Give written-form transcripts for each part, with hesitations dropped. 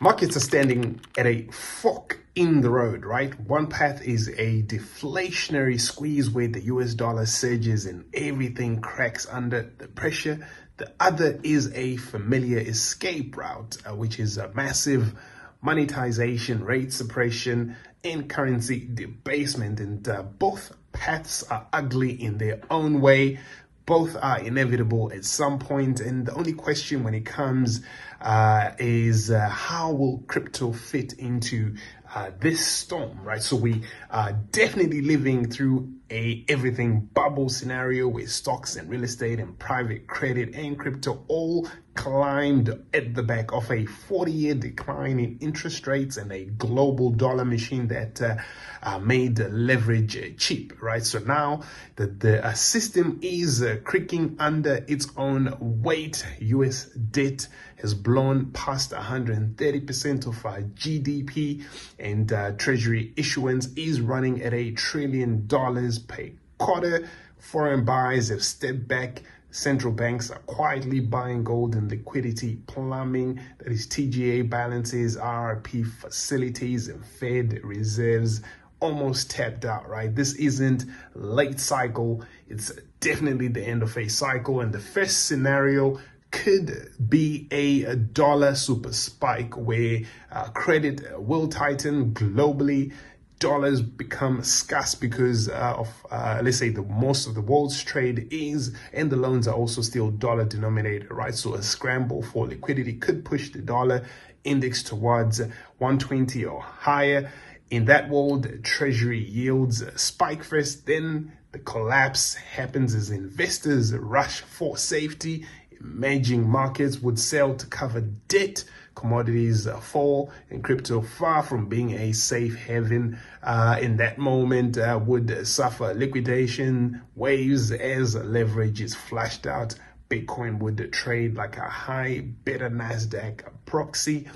Markets are standing at a fork in the road, right? One path is a deflationary squeeze where the US dollar surges and everything cracks under the pressure. The other is a familiar escape route, which is a massive monetization, rate suppression, and currency debasement. And both paths are ugly in their own way. Both are inevitable at some point, and the only question when it comes is how will crypto fit into this storm, right? So we are definitely living through a everything bubble scenario where stocks and real estate and private credit and crypto all climbed at the back of a 40-year decline in interest rates and a global dollar machine that made leverage cheap, right? So now the system is creaking under its own weight. US debt has blown past 130% of GDP, and Treasury issuance is running at $1 trillion per quarter. Foreign buyers have stepped back. Central banks are quietly buying gold and liquidity plumbing. That is TGA balances, RRP facilities, and Fed reserves almost tapped out, right? This isn't late cycle. It's definitely the end of a cycle. And the first scenario could be a dollar super spike where credit will tighten globally. Dollars become scarce because of, let's say, most of the world's trade is, and the loans are also still dollar denominated, right? So a scramble for liquidity could push the dollar index towards 120 or higher. In that world, Treasury yields spike first, then the collapse happens as investors rush for safety. Emerging markets would sell to cover debt, commodities fall, and crypto, far from being a safe haven in that moment, would suffer liquidation waves as leverage is flushed out. Bitcoin would trade like a high beta NASDAQ proxy,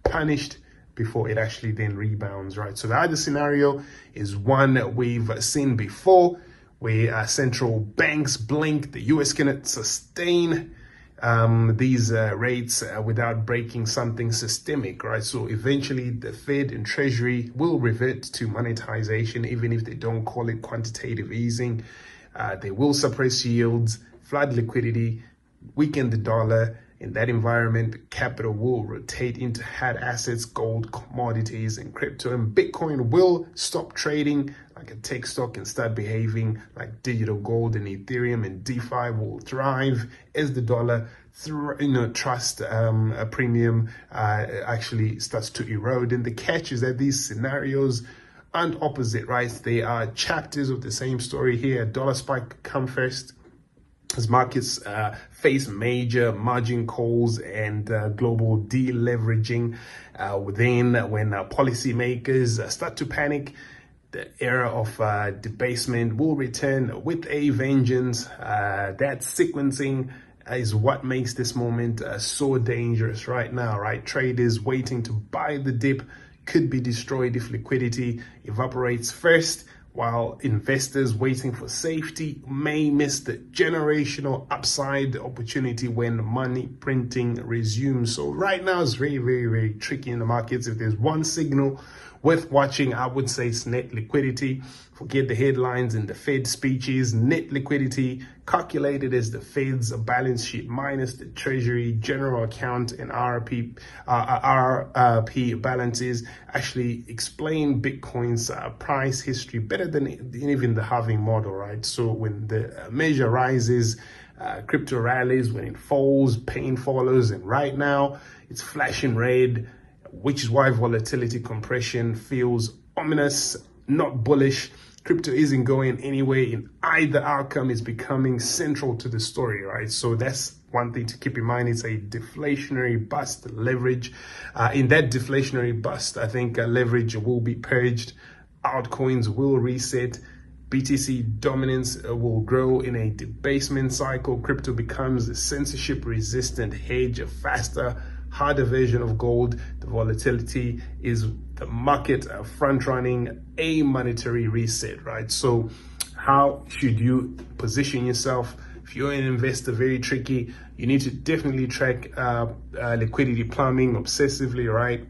punished before it actually then rebounds, right? So the other scenario is one we've seen before, where central banks blink. The US cannot sustain these rates without breaking something systemic, right? So eventually the Fed and Treasury will revert to monetization, even if they don't call it quantitative easing. They will suppress yields, flood liquidity, weaken the dollar. In that environment, capital will rotate into hard assets, gold, commodities, and crypto. And Bitcoin will stop trading like a tech stock and start behaving like digital gold, and Ethereum and DeFi will thrive as the dollar, trust a premium actually starts to erode. And the catch is that these scenarios aren't opposite, right? They are chapters of the same story here. Dollar spike come first, as markets face major margin calls and global deleveraging. When policymakers start to panic, the era of debasement will return with a vengeance. That sequencing is what makes this moment so dangerous right now, right? Traders waiting to buy the dip could be destroyed if liquidity evaporates first, while investors waiting for safety may miss the generational upside opportunity when money printing resumes. So right now it's very, very, very tricky in the markets. If there's one signal worth watching, I would say it's net liquidity. Forget the headlines and the Fed speeches. Net liquidity, calculated as the Fed's balance sheet minus the Treasury general account and RRP balances, actually explain Bitcoin's price history better than even the halving model, right? So when the measure rises, crypto rallies. When it falls, pain follows. And right now it's flashing red, which is why volatility compression feels ominous, not bullish. Crypto isn't going anywhere in either outcome. Is becoming central to the story, right? So that's one thing to keep in mind. It's a deflationary bust. Leverage, in that deflationary bust, I think leverage will be purged. Altcoins will reset. BTC dominance will grow in a debasement cycle. Crypto becomes a censorship-resistant hedge, a faster, harder version of gold. The volatility is the market front-running a monetary reset, right? So how should you position yourself? If you're an investor, very tricky. You need to definitely track liquidity plumbing obsessively, right?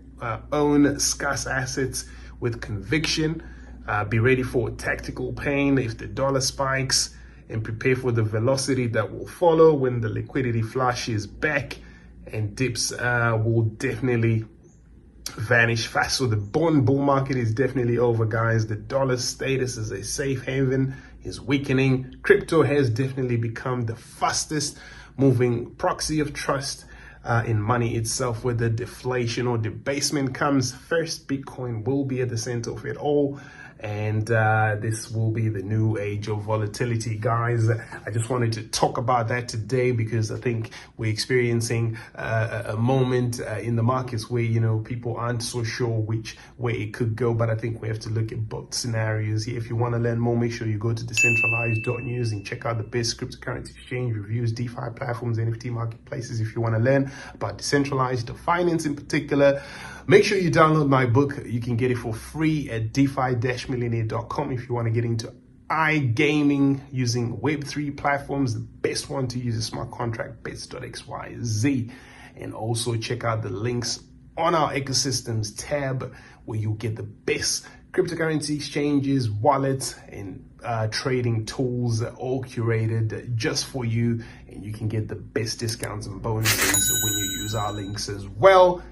own scarce assets with conviction. Be ready for tactical pain if the dollar spikes, and prepare for the velocity that will follow when the liquidity flashes back, and dips will definitely vanish fast. So the bond bull market is definitely over, guys. The dollar status as a safe haven is weakening. Crypto has definitely become the fastest moving proxy of trust in money itself. Whether deflation or debasement comes first, Bitcoin will be at the center of it all. And this will be the new age of volatility, guys. I just wanted to talk about that today because I think we're experiencing a moment in the markets where, you know, people aren't so sure which way it could go. But I think we have to look at both scenarios here. If you want to learn more, make sure you go to decentralized.news and check out the best cryptocurrency exchange reviews, DeFi platforms, NFT marketplaces. If you want to learn about decentralized finance in particular, make sure you download my book. You can get it for free at defi-millionaire.com. If you want to get into iGaming using Web3 platforms, the best one to use is smart contract bets.xyz. And also check out the links on our ecosystems tab where you'll get the best cryptocurrency exchanges, wallets, and trading tools all curated just for you. And you can get the best discounts and bonuses when you use our links as well.